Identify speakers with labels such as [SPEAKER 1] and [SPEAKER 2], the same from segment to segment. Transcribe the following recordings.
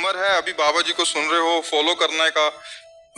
[SPEAKER 1] Glamour है, अभी बाबा जी को सुन रहे हो, फॉलो करने का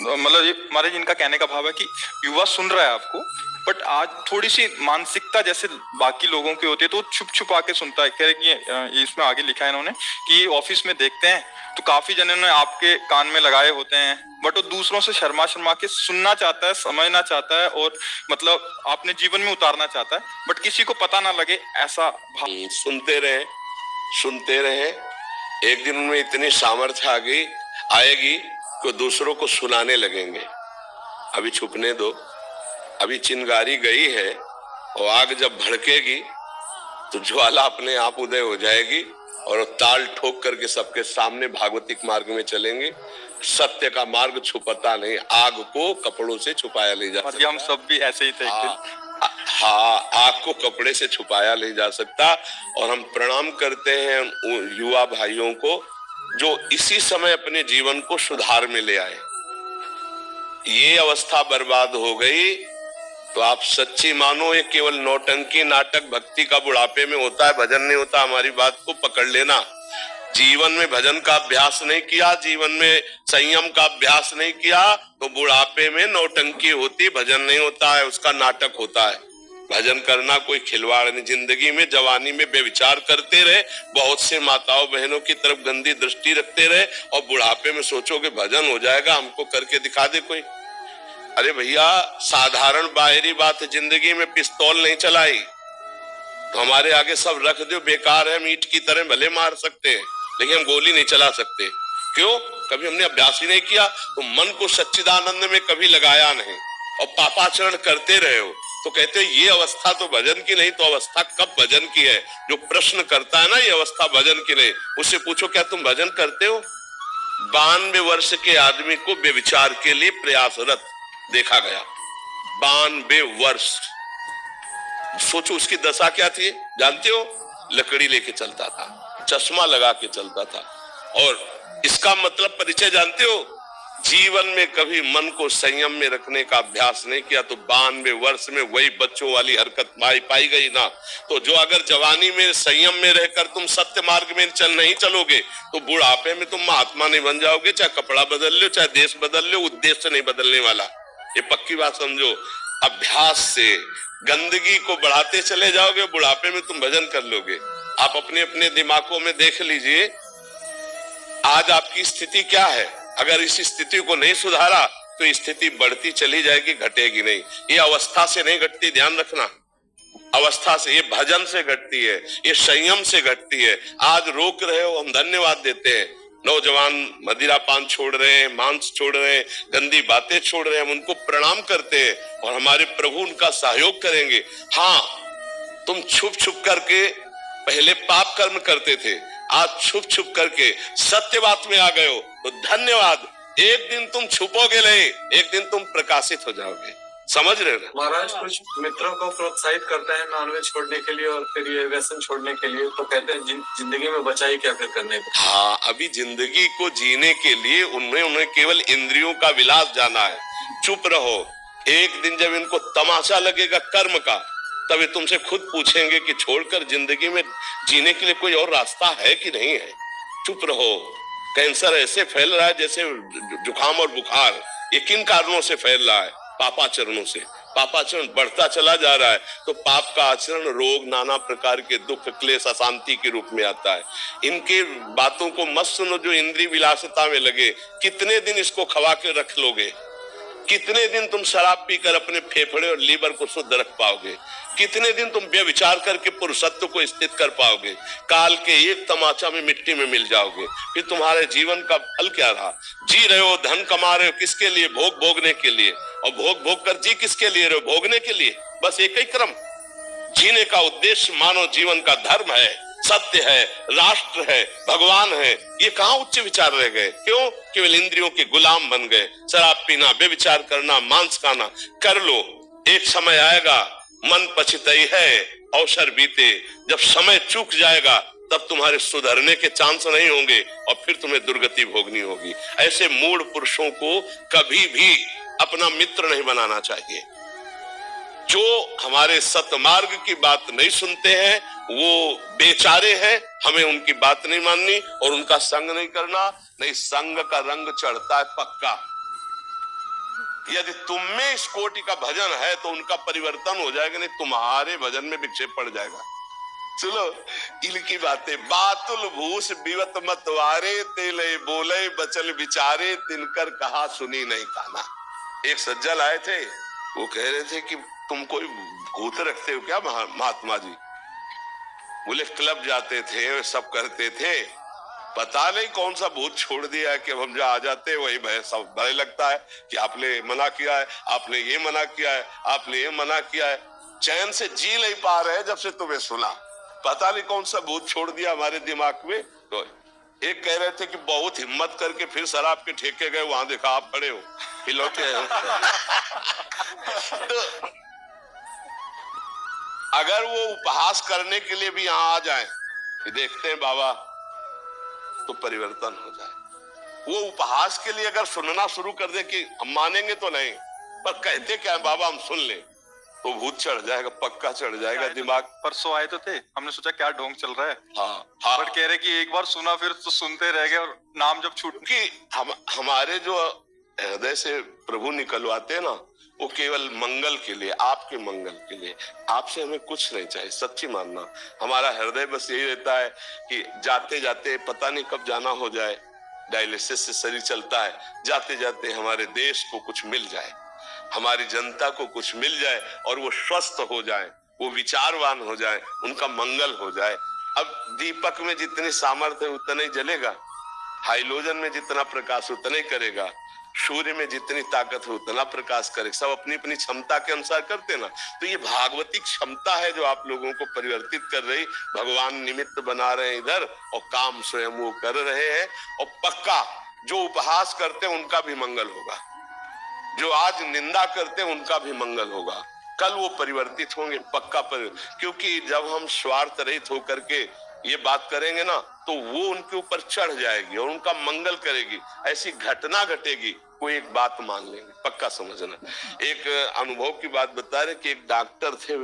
[SPEAKER 1] मतलब ये महाराज इनका कहने का भाव है कि युवा सुन रहा है आपको, बट आज थोड़ी सी मानसिकता जैसे बाकी लोगों की होती है तो वो छुप छुपा के सुनता है। कह रहे कि ये इसमें आगे लिखा है इन्होंने कि ऑफिस में देखते हैं तो काफी जनों ने आपके कान में लगाए होते हैं, बट वो दूसरों से शर्मा शर्मा के सुनना चाहता है, समझना चाहता है और मतलब अपने जीवन में उतारना चाहता है, बट किसी को पता ना लगे ऐसा भाव।
[SPEAKER 2] सुनते रहे, एक दिन उनमें इतनी सामर्थ्य आएगी कि दूसरों को सुनाने लगेंगे। अभी छुपने दो, अभी चिंगारी गई है और आग जब भड़केगी तो ज्वाला अपने आप उदय हो जाएगी और ताल ठोक करके सबके सामने भागवतिक मार्ग में चलेंगे। सत्य का मार्ग छुपता नहीं, आग को कपड़ों से छुपाया नहीं जा सकता।
[SPEAKER 1] हम सब भी ऐसे ही थे।
[SPEAKER 2] हाँ, आग को कपड़े से छुपाया नहीं जा सकता। और हम प्रणाम करते हैं युवा भाइयों को जो इसी समय अपने जीवन को सुधार में ले आए। ये अवस्था बर्बाद हो गई तो आप सच्ची मानो ये केवल नौटंकी नाटक भक्ति का बुढ़ापे में होता है, भजन नहीं होता। हमारी बात को पकड़ लेना। जीवन में भजन का अभ्यास नहीं किया, जीवन में संयम का अभ्यास नहीं किया तो बुढ़ापे में नौटंकी होती, भजन नहीं होता है, उसका नाटक होता है। भजन करना कोई खिलवाड़ नहीं। जिंदगी में जवानी में बेविचार करते रहे, बहुत से माताओं बहनों की तरफ गंदी दृष्टि रखते रहे और बुढ़ापे में सोचो कि भजन हो जाएगा, हमको करके दिखा दे कोई। अरे भैया, साधारण बाहरी बात है, जिंदगी में पिस्तौल नहीं चलाई तो हमारे आगे सब रख दो, बेकार है। मीट की तरह भले मार सकते हैं लेकिन हम गोली नहीं चला सकते। क्यों? कभी हमने अभ्यास ही नहीं किया, तो मन को सच्चिदानंद में कभी लगाया नहीं और पापाचरण करते रहे हो तो कहते ये अवस्था तो भजन की नहीं, तो अवस्था कब भजन की है? जो प्रश्न करता है ना ये अवस्था भजन की नहीं, उससे पूछो क्या तुम भजन करते हो? 92 वर्ष के आदमी को बेविचार के लिए प्रयासरत देखा गया। 92 वर्ष। सोचो उसकी दशा क्या थी, जानते हो? लकड़ी लेके चलता था, चश्मा लगा के चलता था। और इसका मतलब परिचय जानते हो? जीवन में कभी मन को संयम में रखने का अभ्यास नहीं किया तो 92 वर्ष में वही बच्चों वाली हरकत पाई गई ना। तो जो अगर जवानी में संयम में रहकर तुम सत्य मार्ग में नहीं चलोगे तो बुढ़ापे में तुम महात्मा नहीं बन जाओगे। चाहे कपड़ा बदल लो, चाहे देश बदल लो, उद्देश्य नहीं बदलने वाला। ये पक्की बात समझो। अभ्यास से गंदगी को बढ़ाते चले जाओगे, बुढ़ापे में तुम भजन कर लोगे। आप अपने अपने दिमागों में देख लीजिए आज आपकी स्थिति क्या है। अगर इस स्थिति को नहीं सुधारा तो स्थिति बढ़ती चली जाएगी, घटेगी नहीं। ये अवस्था से नहीं घटती, ध्यान रखना। अवस्था से, ये भजन से घटती है, ये संयम से घटती है। आज रोक रहे हो, हम धन्यवाद देते हैं। नौजवान मदिरा पान छोड़ रहे हैं, मांस छोड़ रहे हैं, गंदी बातें छोड़ रहे हैं, हम उनको प्रणाम करते हैं और हमारे प्रभु उनका सहयोग करेंगे। हाँ, तुम छुप छुप करके पहले पाप कर्म करते थे, आज छुप छुप करके सत्य बात में आ गए हो तो धन्यवाद। एक दिन तुम छुपोगे नहीं, एक दिन तुम प्रकाशित हो जाओगे। समझ रहे हो?
[SPEAKER 3] महाराज कुछ मित्रों को प्रोत्साहित करते हैं नॉनवेज छोड़ने के लिए और फिर ये व्यसन छोड़ने के लिए, तो कहते हैं जिंदगी में बचाई क्या फिर करने को।
[SPEAKER 2] हाँ, अभी जिंदगी को जीने के लिए उन्हें केवल इंद्रियों का विलास जाना है। चुप रहो। एक दिन जब इनको तमाशा लगेगा कर्म का तभी तुमसे खुद पूछेंगे कि छोड़कर जिंदगी में जीने के लिए कोई और रास्ता है कि नहीं है। चुप रहो। कैंसर ऐसे फैल रहा है जैसे जुकाम और बुखार। ये किन कारणों से फैल रहा है? पापाचरणों से। पापाचरण बढ़ता चला जा रहा है तो पाप का आचरण रोग, नाना प्रकार के दुख, क्लेश, अशांति के रूप में आता है। इनके बातों को मत सुनो जो इंद्रिय विलासिता में लगे। कितने दिन इसको खवा के रख लोगे? कितने दिन तुम शराब पीकर अपने फेफड़े और लीवर को शुद्ध रख पाओगे? कितने दिन तुम बेविचार करके पुरुषत्व को स्थित कर पाओगे? काल के एक तमाचा में मिट्टी में मिल जाओगे। फिर तुम्हारे जीवन का फल क्या रहा? जी रहे हो, धन कमा रहे हो, किसके लिए? भोग भोगने के लिए। और भोग भोग कर जी किसके लिए रहे हो? भोगने के लिए। बस एक ही क्रम। जीने का उद्देश्य मानव जीवन का धर्म है, सत्य है, राष्ट्र है, भगवान है। ये कहाँ उच्च विचार रह गए? क्यों? केवल इंद्रियों के गुलाम बन गए। शराब पीना, बेविचार करना, मांस खाना कर लो। एक समय आएगा, मन पछताई है, अवसर बीते। जब समय चूक जाएगा तब तुम्हारे सुधरने के चांस नहीं होंगे और फिर तुम्हें दुर्गति भोगनी होगी। ऐसे मूढ़ पुरुषों को कभी भी अपना मित्र नहीं बनाना चाहिए। जो हमारे सतमार्ग की बात नहीं सुनते हैं वो बेचारे हैं, हमें उनकी बात नहीं माननी और उनका संग नहीं करना, नहीं संग का रंग चढ़ता है पक्का। यदि तुम में इस कोटि का भजन है तो उनका परिवर्तन हो जाएगा, नहीं तुम्हारे भजन में विक्षेप पड़ जाएगा। चलो इनकी बातें बातुल भूष बिवत मतवारे तेले बोले बचल विचारे तिनकर कहा सुनी नहीं काना। एक सज्जन आए थे, वो कह रहे थे कि तुम कोई भूत रखते हो क्या महात्मा जी? बोले क्लब जाते थे, सब करते थे, पता नहीं कौन सा भूत छोड़ दिया है कि हम जहाँ आ जाते हैं वही भय सब भय लगता है कि आपने मना किया है, आपने ये मना किया है, आपने ये मना किया है, चैन से जी नहीं पा रहे हैं जब से तुम्हें सुना, पता नहीं कौन सा भूत छोड़ दिया हमारे दिमाग में। तो एक कह रहे थे कि बहुत हिम्मत करके फिर शराब के ठेके गए, वहां देखा आप पड़े हो, फिर लौटे हो। तो अगर वो उपहास करने के लिए भी यहाँ आ जाए कि देखते हैं बाबा, तो परिवर्तन हो जाए। वो उपहास के लिए अगर सुनना शुरू कर दे कि हम मानेंगे तो नहीं, पर कहते क्या है बाबा हम सुन ले, तो भूत चढ़ जाएगा, पक्का चढ़ जाएगा दिमाग।
[SPEAKER 1] परसों आए तो थे, हमने सोचा क्या ढोंग चल रहा है।
[SPEAKER 2] हाँ।
[SPEAKER 1] बट कह रहे कि एक बार सुना फिर तो सुनते रह गए और नाम जब छूट
[SPEAKER 2] कि हमारे जो हृदय से प्रभु निकलवाते हैं ना, वो केवल मंगल के लिए, आपके मंगल के लिए, आपसे हमें कुछ नहीं चाहिए। सच्ची मानना, हमारा हृदय बस यही रहता है कि जाते जाते पता नहीं कब जाना हो जाए, डायलिसिस से शरीर चलता है, जाते जाते हमारे देश को कुछ मिल जाए, हमारी जनता को कुछ मिल जाए और वो स्वस्थ हो जाए, वो विचारवान हो जाए, उनका मंगल हो जाए। अब दीपक में जितनी सामर्थ्य है उतना ही जलेगा, हाइलोजन में जितना प्रकाश उतना ही करेगा, सूर्य में जितनी ताकत हो उतना प्रकाश करे, सब अपनी अपनी क्षमता के अनुसार करते ना। तो ये भागवती क्षमता है जो आप लोगों को परिवर्तित कर रही, भगवान निमित्त बना रहे हैं इधर और काम स्वयं वो कर रहे हैं। और पक्का जो उपहास करते हैं उनका भी मंगल होगा, जो आज निंदा करते हैं उनका भी मंगल होगा, कल वो परिवर्तित होंगे पक्का। क्योंकि जब हम स्वार्थ रहित होकर के ये बात करेंगे ना, तो वो उनके ऊपर चढ़ जाएगी और उनका मंगल करेगी, ऐसी घटना घटेगी, कोई एक बात मान लेंगे, पक्का समझना। एक अनुभव की बात बता रहे कि एक डॉक्टर थे,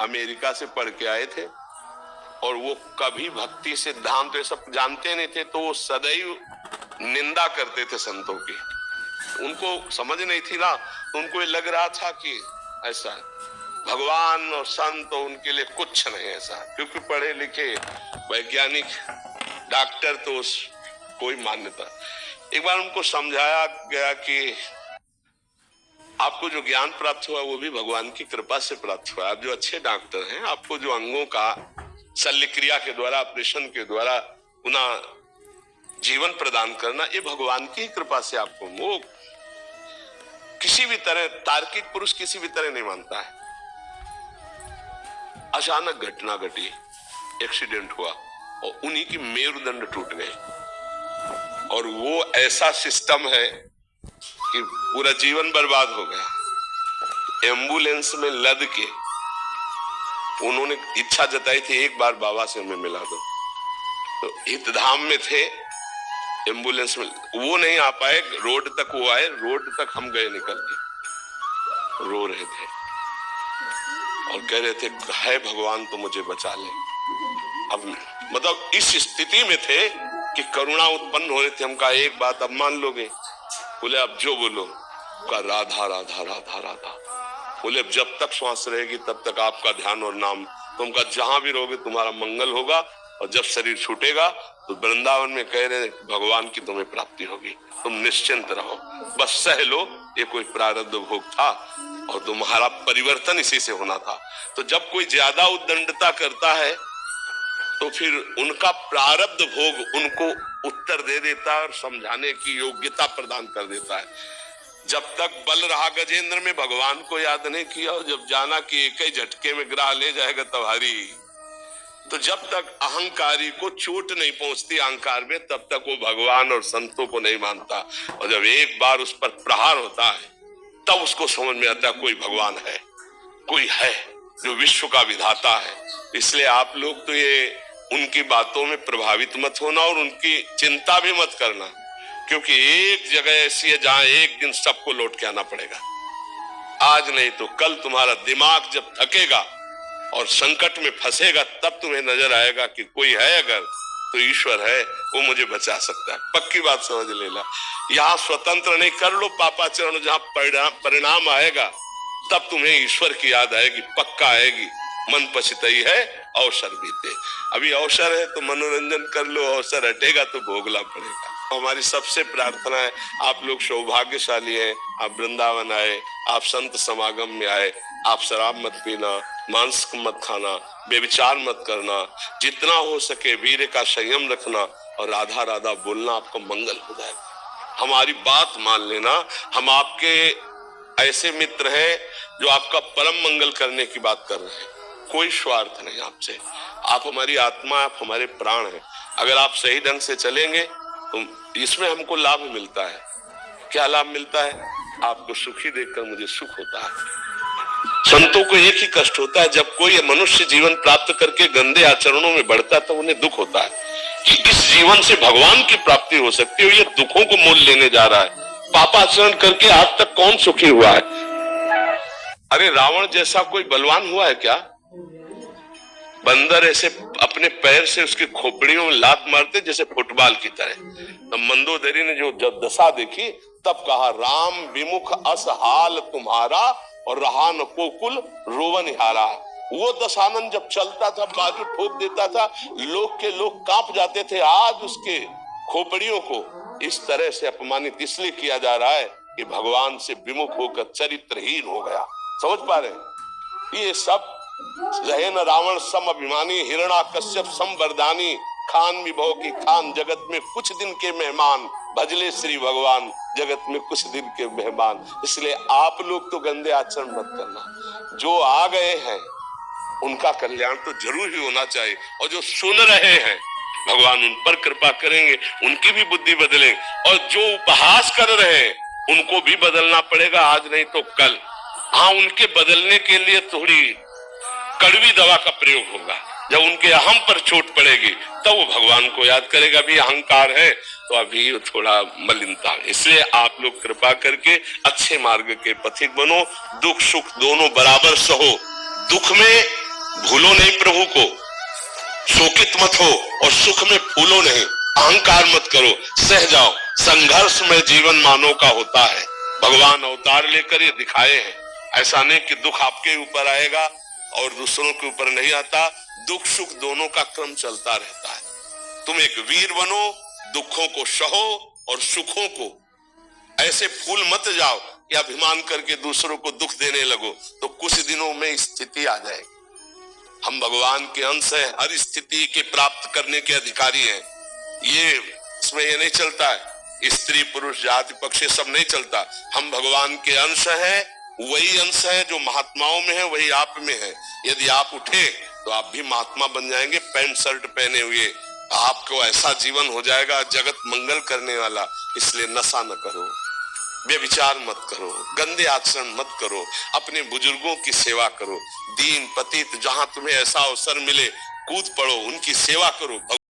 [SPEAKER 2] अमेरिका से पढ़ के आए थे और वो कभी भक्ति सिद्धांत ये सब जानते नहीं थे, तो वो सदैव निंदा करते थे संतों की। उनको समझ नहीं थी ना, तो उनको ये लग रहा था कि ऐसा भगवान और संत और उनके लिए कुछ नहीं ऐसा, क्योंकि पढ़े लिखे वैज्ञानिक डॉक्टर तो कोई मान्यता। एक बार उनको समझाया गया कि आपको जो ज्ञान प्राप्त हुआ वो भी भगवान की कृपा से प्राप्त हुआ। आप जो अच्छे डॉक्टर हैं, आपको जो अंगों का शल्य क्रिया के द्वारा, ऑपरेशन के द्वारा पुनः जीवन प्रदान करना, ये भगवान की कृपा से आपको, वो किसी भी तरह तार्किक पुरुष किसी भी तरह नहीं मानता है। अचानक घटना घटी, एक्सीडेंट हुआ और उन्हीं की मेरुदंड टूट गए। और वो ऐसा सिस्टम है कि पूरा जीवन बर्बाद हो गया। एम्बुलेंस में लद के उन्होंने इच्छा जताई थी एक बार बाबा से हमें मिला दो, तो हितधाम में थे, एम्बुलेंस में वो नहीं आ पाए, रोड तक वो आए, रोड तक हम गए निकल के, रो रहे थे और कह रहे थे है भगवान तो मुझे बचा ले। अब मतलब इस स्थिति में थे कि करुणा उत्पन्न हो रही थी। हम कहा एक बात अब मान लोगे? बोले अब जो बोलो। कहा राधा राधा राधा राधा। बोले अब जब तक श्वास रहेगी तब तक आपका ध्यान और नाम, तुम का जहां भी रहोगे तुम्हारा मंगल होगा, और जब शरीर छूटेगा तो वृंदावन में कह रहे भगवान की तुम्हें प्राप्ति होगी, तुम निश्चिंत रहो, बस सह लो, ये कोई प्रारब्ध भोग था और तुम्हारा परिवर्तन इसी से होना था। तो जब कोई ज्यादा उद्दंडता करता है तो फिर उनका प्रारब्ध भोग उनको उत्तर दे देता है और समझाने की योग्यता प्रदान कर देता है। जब तक बल रहा गजेंद्र में भगवान को याद नहीं किया, और जब जाना कि एक ही झटके में ग्राह ले जाएगा तुम्हारी, तो जब तक अहंकारी को चोट नहीं पहुंचती अहंकार में, तब तक वो भगवान और संतों को नहीं मानता। और जब एक बार उस पर प्रहार होता है तब उसको समझ में आता है कोई भगवान है, कोई है जो विश्व का विधाता है। इसलिए आप लोग तो ये उनकी बातों में प्रभावित मत होना और उनकी चिंता भी मत करना, क्योंकि एक जगह ऐसी है जहां एक दिन सबको लौट के आना पड़ेगा। आज नहीं तो कल तुम्हारा दिमाग जब थकेगा और संकट में फंसेगा, तब तुम्हें नजर आएगा कि कोई है अगर तो ईश्वर है, वो मुझे बचा सकता है। पक्की बात समझ लेना। यहाँ स्वतंत्र नहीं, कर लो पापाचरण, जहाँ परिणाम आएगा तब तुम्हें ईश्वर की याद आएगी, पक्का आएगी। मन पछताई है अवसर बीते। अभी अवसर है तो मनोरंजन कर लो, अवसर हटेगा तो भोगना पड़ेगा। हमारी सबसे प्रार्थना है, आप लोग सौभाग्यशाली हैं, आप वृंदावन आए, आप संत समागम में आए, आप शराब मत पीना, मांस मत खाना, बेविचार मत करना, जितना हो सके वीर्य का संयम रखना और राधा राधा बोलना, आपको मंगल हो जाएगा। हमारी बात मान लेना, हम आपके ऐसे मित्र हैं जो आपका परम मंगल करने की बात कर रहे हैं। कोई स्वार्थ नहीं आपसे, आप हमारी आत्मा, आप हमारे प्राण हैं। अगर आप सही ढंग से चलेंगे तो इसमें हमको लाभ मिलता है। क्या लाभ मिलता है? आपको सुखी देखकर मुझे सुख होता है। संतों को एक ही कष्ट होता है, जब कोई मनुष्य जीवन प्राप्त करके गंदे आचरणों में बढ़ता है तो उन्हें दुख होता है कि इस जीवन से भगवान की प्राप्ति हो सकती है, ये दुखों को मोल लेने जा रहा है। पापाचरण करके आज तक कौन सुखी हुआ है? अरे रावण जैसा कोई बलवान हुआ है क्या? बंदर ऐसे अपने पैर से उसकी खोपड़ियों में लात मारते जैसे फुटबॉल की तरह। तो मंदोदरी ने जो जब दशा देखी तब कहा, राम विमुख अस हाल तुम्हारा और रहा न कोकुल रोवन हारा। वो दशानन जब चलता था, बाजू ठोक देता था, लोग के लोग कांप जाते थे। आज उसके खोपड़ियों को इस तरह से अपमानित इसलिए किया जा रहा है कि भगवान से विमुख होकर चरित्रहीन हो गया। समझ पा रहे? ये सब रहे न रावण सम अभिमानी, हिरणा कश्यप सम वरदानी, खान विभव की खान जगत में कुछ दिन के मेहमान, भजले श्री भगवान जगत में कुछ दिन के मेहमान। इसलिए आप लोग तो गंदे आचरण मत करना। जो आ गए हैं उनका कल्याण तो जरूर ही होना चाहिए, और जो सुन रहे हैं भगवान उन पर कृपा करेंगे, उनकी भी बुद्धि बदलेंगे, और जो उपहास कर रहे हैं उनको भी बदलना पड़ेगा, आज नहीं तो कल। हाँ, उनके बदलने के लिए थोड़ी कड़वी दवा का प्रयोग होगा। जब उनके अहम पर चोट पड़ेगी तब वो भगवान को याद करेगा। अभी अहंकार है तो अभी थोड़ा मलिनता है। इसलिए आप लोग कृपा करके अच्छे मार्ग के पथिक बनो, दुख सुख दोनों बराबर सहो। दुख में भूलो नहीं प्रभु को, शोकित मत हो, और सुख में फूलो नहीं, अहंकार मत करो, सह जाओ। संघर्ष में जीवन मानव का होता है। भगवान अवतार लेकर ये दिखाए हैं। ऐसा नहीं कि दुख आपके ऊपर आएगा और दूसरों के ऊपर नहीं आता। दुख सुख दोनों का क्रम चलता रहता है। तुम एक वीर बनो, दुखों को सहो और सुखों को ऐसे फूल मत जाओ कि अभिमान करके दूसरों को दुख देने लगो, तो कुछ दिनों में स्थिति आ जाएगी। हम भगवान के अंश हैं, हर स्थिति के प्राप्त करने के अधिकारी हैं। ये इसमें ये नहीं चलता है स्त्री पुरुष जाति पक्ष, सब नहीं चलता। हम भगवान के अंश हैं, वही अंश है जो महात्माओं में है, वही आप में है। यदि आप उठे तो आप भी महात्मा बन जाएंगे। पैंट शर्ट पहने हुए आपको ऐसा जीवन हो जाएगा जगत मंगल करने वाला। इसलिए नशा न करो, बेविचार मत करो, गंदे आचरण मत करो, अपने बुजुर्गों की सेवा करो। दीन पतित जहां तुम्हें ऐसा अवसर मिले कूद पड़ो, उनकी सेवा करो।